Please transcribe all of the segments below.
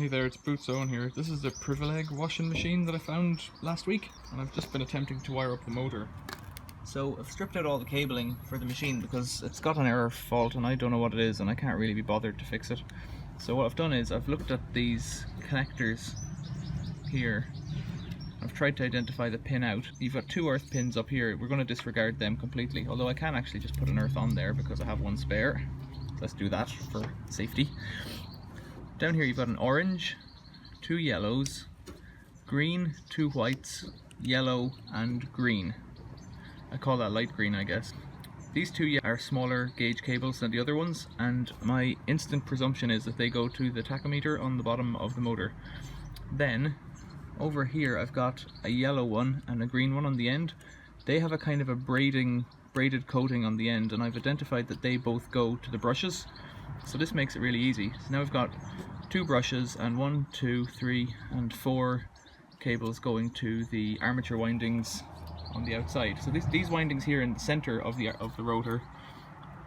Hey there, it's Boots Owen here. This is the Privileg washing machine that I found last week, and I've just been attempting to wire up the motor. So I've stripped out all the cabling for the machine because it's got an error fault and I don't know what it is and I can't really be bothered to fix it. So what I've done is I've looked at these connectors here. I've tried to identify the pin out. You've got two earth pins up here. We're going to disregard them completely, although I can actually just put an earth on there because I have one spare. Let's do that for safety. Down here you've got an orange, two yellows, green, two whites, yellow and green. I call that light green, I guess. These two are smaller gauge cables than the other ones, and my instant presumption is that they go to the tachometer on the bottom of the motor. Then over here I've got a yellow one and a green one on the end. They have a kind of a braided coating on the end, and I've identified that they both go to the brushes. So this makes it really easy. So now we've got two brushes and 1, 2, 3 and 4 cables going to the armature windings on the outside. So these windings here in the center of the rotor,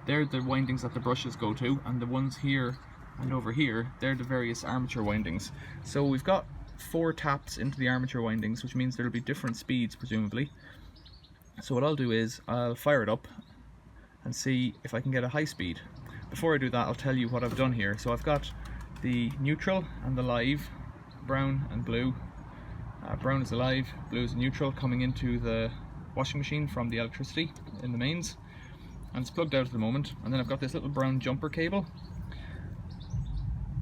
they're the windings that the brushes go to, and the ones here and over here, they're the various armature windings. So we've got 4 taps into the armature windings, which means there'll be different speeds presumably. So what I'll do is I'll fire it up and see if I can get a high speed. Before I do that, I'll tell you what I've done here. So I've got the neutral and the live, brown and blue. Brown is the live, blue is the neutral, coming into the washing machine from the electricity in the mains, and it's plugged out at the moment. And then I've got this little brown jumper cable.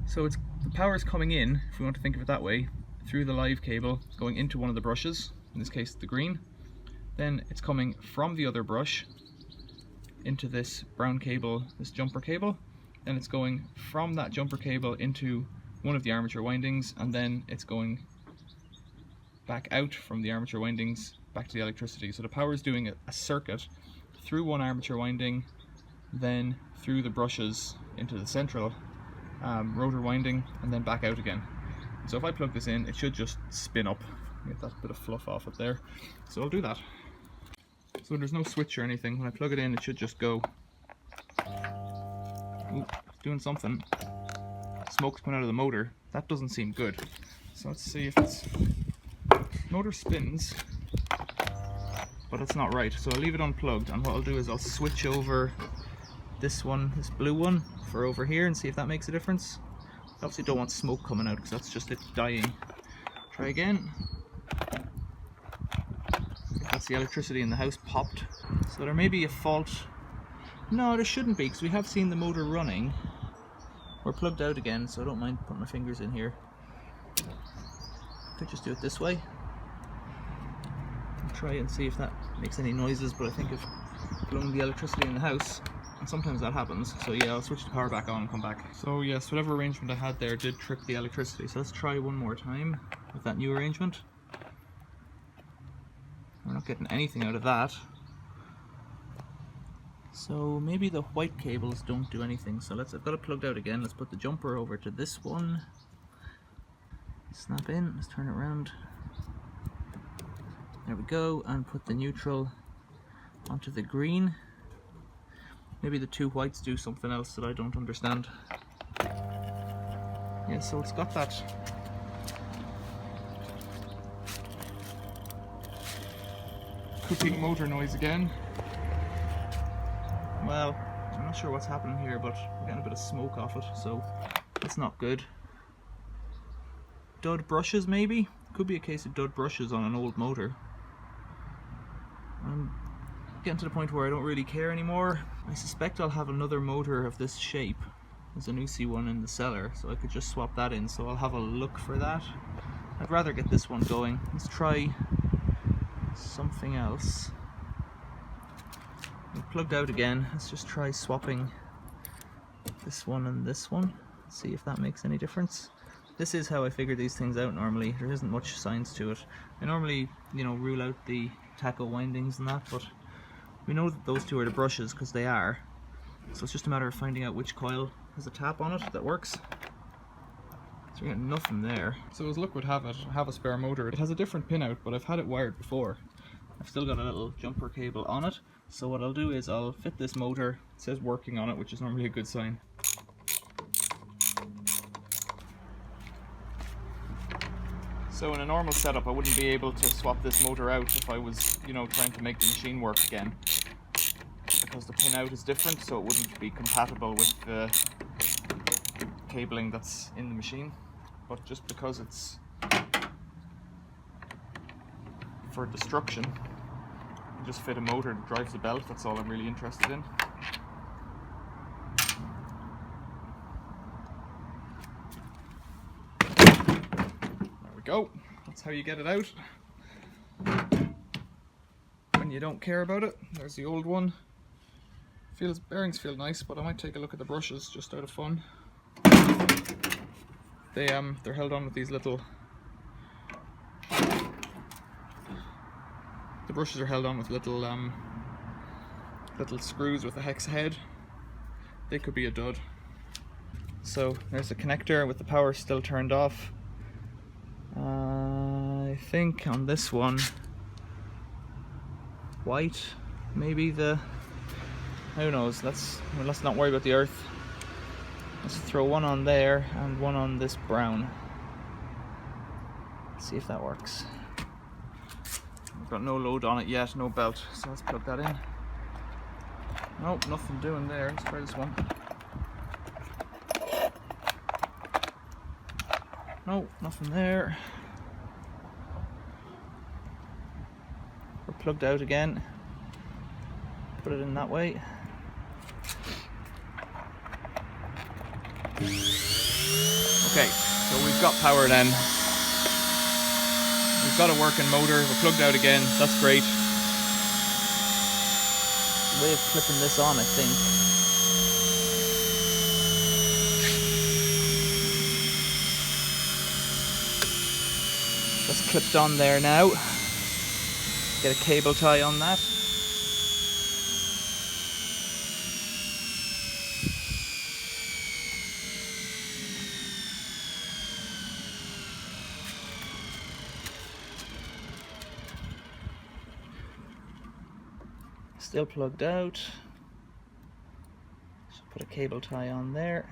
So the power is coming in, if we want to think of it that way, through the live cable going into one of the brushes, in this case the green. Then it's coming from the other brush into this brown cable, this jumper cable. Then it's going from that jumper cable into one of the armature windings, and then it's going back out from the armature windings back to the electricity. So the power is doing a circuit through one armature winding, then through the brushes into the central rotor winding, and then back out again. So if I plug this in, it should just spin up. Get that bit of fluff off it there. So I'll do that. So there's no switch or anything. When I plug it in, it should just go. Ooh, it's doing something. Smoke's coming out of the motor. That doesn't seem good. So let's see if it's... Motor spins, but it's not right. So I'll leave it unplugged, and what I'll do is I'll switch over this one, this blue one, for over here and see if that makes a difference. Obviously don't want smoke coming out because that's just it dying. Try again. That's the electricity in the house popped. So there may be a fault. No, there shouldn't be, because we have seen the motor running. We're plugged out again, so I don't mind putting my fingers in here. Could just do it this way. I'll try and see if that makes any noises, but I think I've blown the electricity in the house, and sometimes that happens. So yeah, I'll switch the power back on and come back. So yes, whatever arrangement I had there did trip the electricity. So let's try one more time with that new arrangement. We're not getting anything out of that. So maybe the white cables don't do anything. So I've got it plugged out again. Let's put the jumper over to this one. Snap in, let's turn it around. There we go, and put the neutral onto the green. Maybe the two whites do something else that I don't understand. Yeah, so it's got that cooking motor noise again. Well, I'm not sure what's happening here, but we're getting a bit of smoke off it, so it's not good. Dud brushes maybe? Could be a case of dud brushes on an old motor. I'm getting to the point where I don't really care anymore. I suspect I'll have another motor of this shape. There's an Uzi one in the cellar, so I could just swap that in, so I'll have a look for that. I'd rather get this one going. Let's try something else. I'm plugged out again. Let's just try swapping this one and this one. See if that makes any difference. This is how I figure these things out normally. There isn't much science to it. I normally, rule out the tacho windings and that, but we know that those two are the brushes because they are. So it's just a matter of finding out which coil has a tap on it that works. So we got nothing there. So as luck would have it, I have a spare motor. It has a different pin out, but I've had it wired before. I've still got a little jumper cable on it. So what I'll do is I'll fit this motor. It says working on it, which is normally a good sign. So in a normal setup I wouldn't be able to swap this motor out if I was, you know, trying to make the machine work again, because the pin out is different, so it wouldn't be compatible with the cabling that's in the machine. But just because it's for destruction, you just fit a motor that drives the belt. That's all I'm really interested in. There we go. That's how you get it out when you don't care about it. There's the old one. Bearings feel nice, but I might take a look at the brushes just out of fun. They're held on with these little. The brushes are held on with little screws with a hex head. They could be a dud. So there's a connector with the power still turned off. I think on this one, white, maybe who knows. Let's not worry about the earth. Let's throw one on there and one on this brown. Let's see if that works. We've got no load on it yet, no belt, so let's plug that in. Nope, nothing doing there. Let's try this one. Nope, nothing there. We're plugged out again. Put it in that way. Okay, so we've got power then. We've got a working motor. We're plugged out again. That's great. The way of clipping this on, I think. That's clipped on there now. Get a cable tie on that. Still plugged out. Just put a cable tie on there.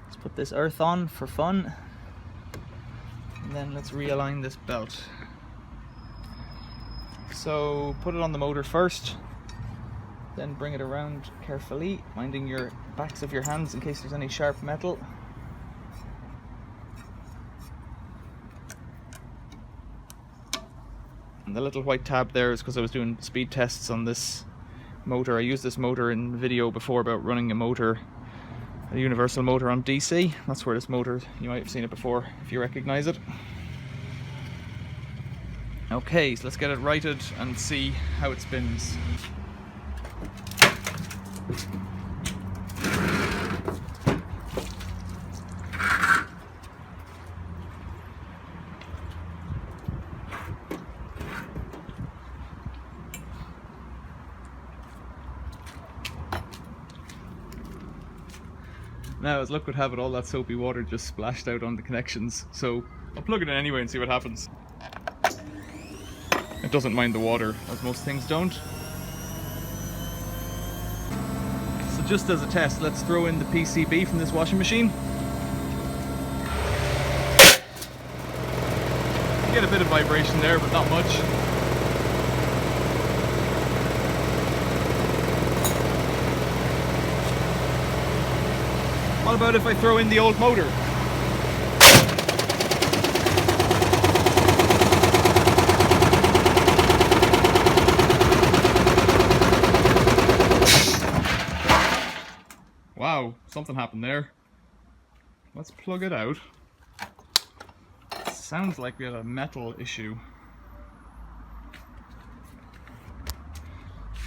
Let's put this earth on for fun. And then let's realign this belt. So put it on the motor first. Then bring it around carefully, minding your backs of your hands in case there's any sharp metal. And the little white tab there is because I was doing speed tests on this motor. I used this motor in the video before about running a universal motor on DC. That's where this motor, you might have seen it before if you recognize it. Okay, so let's get it righted and see how it spins. Now, as luck would have it, all that soapy water just splashed out on the connections, so I'll plug it in anyway and see what happens. It doesn't mind the water, as most things don't. So just as a test, let's throw in the PCB from this washing machine. You get a bit of vibration there, but not much. What about if I throw in the old motor? Wow, something happened there. Let's plug it out. Sounds like we had a metal issue.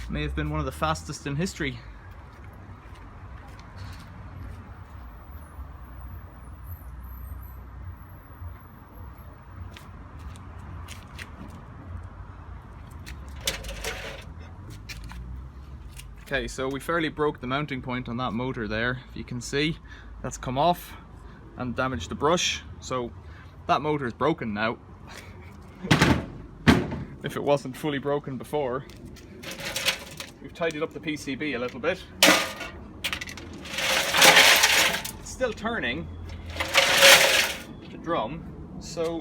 May have been one of the fastest in history. Okay, so we fairly broke the mounting point on that motor there. If you can see, that's come off and damaged the brush. So that motor is broken now. If it wasn't fully broken before. We've tidied up the PCB a little bit. It's still turning, the drum, so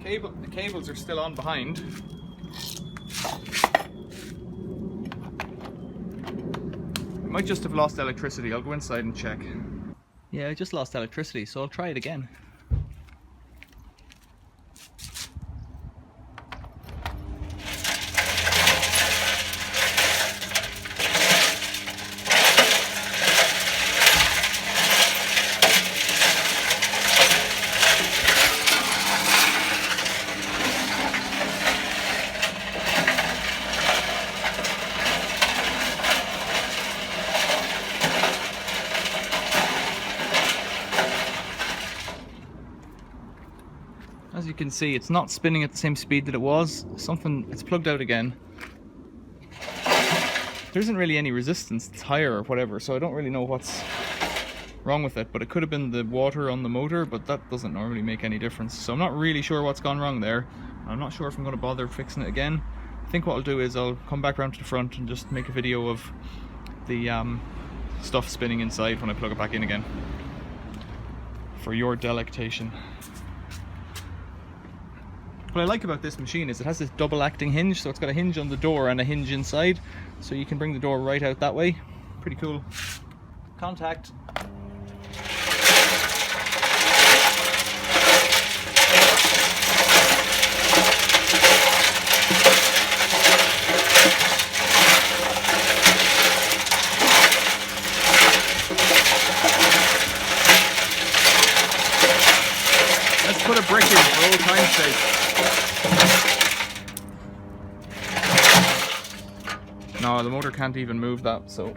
the cables are still on behind. I might just have lost electricity. I'll go inside and check. Yeah, I just lost electricity, so I'll try it again. As you can see, it's not spinning at the same speed that it was. It's plugged out again. There isn't really any resistance, it's higher or whatever, so I don't really know what's wrong with it, but it could have been the water on the motor, but that doesn't normally make any difference. So I'm not really sure what's gone wrong there. I'm not sure if I'm going to bother fixing it again. I think what I'll do is I'll come back around to the front and just make a video of the stuff spinning inside when I plug it back in again, for your delectation. What I like about this machine is it has this double acting hinge, so it's got a hinge on the door and a hinge inside, so you can bring the door right out that way. Pretty cool. Contact. Let's put a brick in for old time's sake. No, the motor can't even move that, so it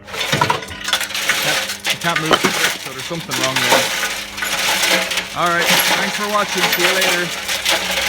can't move the brick, so there's something wrong there. Alright, thanks for watching, see you later.